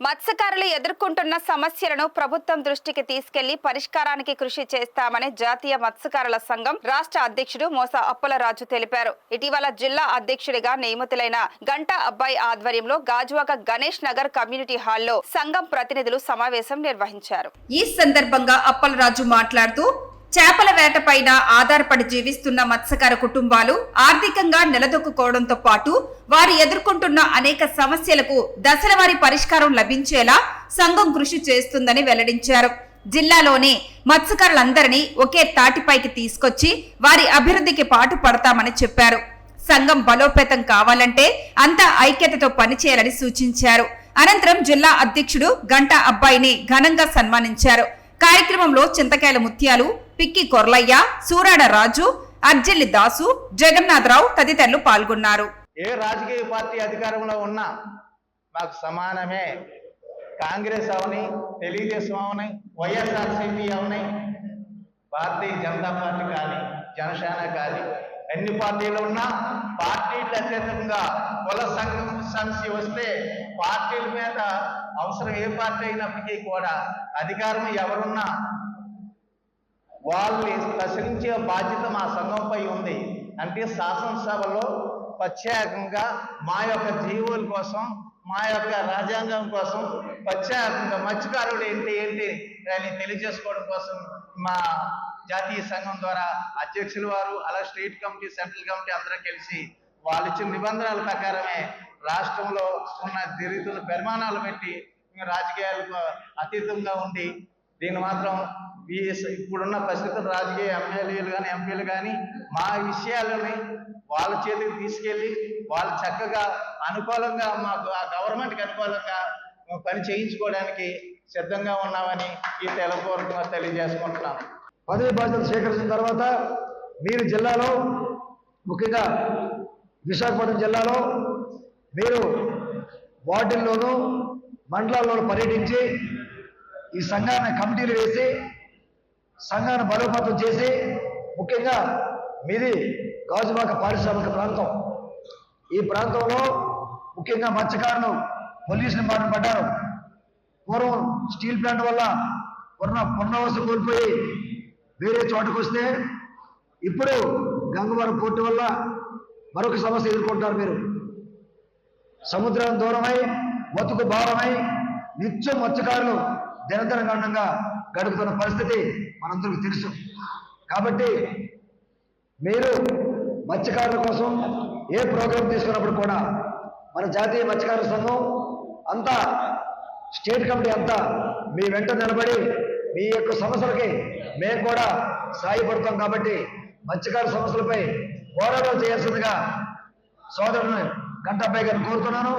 మత్స్యకారులు ఎదుర్కొంటున్న సమస్యలను ప్రభుత్వం దృష్టికి తీసుకెళ్లి పరిష్కారానికి కృషి చేస్తామని జాతీయ మత్స్యకారుల సంఘం రాష్ట్ర అధ్యక్షుడు మోస అప్పలరాజు తెలిపారు. ఇటీవల జిల్లా అధ్యక్షుడిగా నియమితులైన గంటా అబ్బాయి ఆధ్వర్యంలో గాజువాక గణేష్ నగర్ కమ్యూనిటీ హాల్లో సంఘం ప్రతినిధులు సమావేశం నిర్వహించారు. ఈ సందర్భంగా అప్పలరాజు మాట్లాడుతూ చేపల వేటపైన ఆధారపడి జీవిస్తున్న మత్స్యకార కుటుంబాలు ఆర్థికంగా నిలదొక్కుకోవడంతో పాటు వారు ఎదుర్కొంటున్న అనేక సమస్యలకు దశలవారీ పరిష్కారం లభించేలా సంఘం కృషి చేస్తుందని వెల్లడించారు. జిల్లాలోని మత్స్యకారులందరినీ ఒకే తాటిపైకి తీసుకొచ్చి వారి అభివృద్ధికి పాటు పడతామని చెప్పారు. సంఘం బలోపేతం కావాలంటే అంతా ఐక్యతతో పనిచేయాలని సూచించారు. అనంతరం జిల్లా అధ్యక్షుడు గంటా అబ్బాయిని ఘనంగా సన్మానించారు. కార్యక్రమంలో చింతకాయల ముత్యాలు, పిక్కి కొర్లయ్య, సూరాడ రాజు, అర్జల్లి దాసు, జగన్నాథరావు తదితరులు పాల్గొన్నారు. ఏ రాజకీయ పార్టీ అధికారంలో ఉన్నా మాకు సమానమే. కాంగ్రెస్ అవని, తెలుగుదేశం అవని, వైఎస్ఆర్సీపీ అవని, భారతీయ జనతా పార్టీ కానీ, జనసేన కానీ, ఎన్ని పార్టీలు ఉన్నా పార్టీలకు అత్యధికంగా కుల సమస్య వస్తే పార్టీల మీద అవసరం ఏ పార్టీ అయినప్పటికీ కూడా అధికారం ఎవరున్నా వాళ్ళని ప్రశ్నించే బాధ్యత మా సంఘంపై ఉంది. అంటే శాసనసభలో ప్రత్యేకంగా మా యొక్క జీవుల కోసం, మా యొక్క రాజ్యాంగం కోసం ప్రత్యేకంగా మత్స్యకారుడు ఏంటి అని తెలియజేసుకోవడం కోసం మా జాతీయ సంఘం ద్వారా అధ్యక్షుల వారు, అలా స్టేట్ కమిటీ, సెంట్రల్ కమిటీ అందరూ కలిసి వాళ్ళు ఇచ్చిన నిబంధనల ప్రకారమే రాష్ట్రంలో ఉన్న జరుగుతున్న పరిమాణాలు పెట్టి రాజకీయాలకు అతీతంగా ఉండి దీన్ని మాత్రం ఇప్పుడున్న పరిస్థితులు రాజకీయ ఎమ్మెల్యేలు కానీ, ఎంపీలు కానీ మా విషయాలని వాళ్ళ చేతికి తీసుకెళ్ళి వాళ్ళు చక్కగా అనుకూలంగా మాకు ఆ గవర్నమెంట్కి అనుకూలంగా పని చేయించుకోవడానికి సిద్ధంగా ఉన్నామని ఈ తెలపూర్వకంగా తెలియజేసుకుంటున్నాను. పదవి బాధ్యతలు స్వీకరించిన తర్వాత మీరు జిల్లాలో, ముఖ్యంగా విశాఖపట్నం జిల్లాలో మీరు వార్డుల్లోనూ మండలాల్లోనూ పర్యటించి ఈ సంఘాన్ని కమిటీలు వేసి సంఘాన్ని బలోపేతం చేసి, ముఖ్యంగా మీది గాజువాక పారిశ్రామిక ప్రాంతం. ఈ ప్రాంతంలో ముఖ్యంగా మత్స్యకారులు పొల్యూషన్ బారిన పడ్డారు. పూర్వం స్టీల్ ప్లాంట్ వల్ల పునరావాసం కోల్పోయి వేరే చోటకు వస్తే ఇప్పుడు గంగవరం పోర్టు వల్ల మరొక సమస్య ఎదుర్కొంటారు. మీరు సముద్రం దూరమై, బతుకు భారమై నిత్యం మత్స్యకారులు దినదినగండంగా గడుపుతున్న పరిస్థితి మనందరికీ తెలుసు. కాబట్టి మీరు మత్స్యకారుల కోసం ఏ ప్రోగ్రాం తీసుకున్నప్పుడు కూడా మన జాతీయ మత్స్యకారుల సంఘం అంతా, స్టేట్ కమిటీ అంతా మీ వెంట నిలబడి మీ యొక్క సమస్యలకి మేము కూడా సాయపడతాం. కాబట్టి మత్స్యకారుల సమస్యలపై పోరాటం చేయాల్సిందిగా సోదరుని గంటాబాయి గారిని కోరుతున్నాను.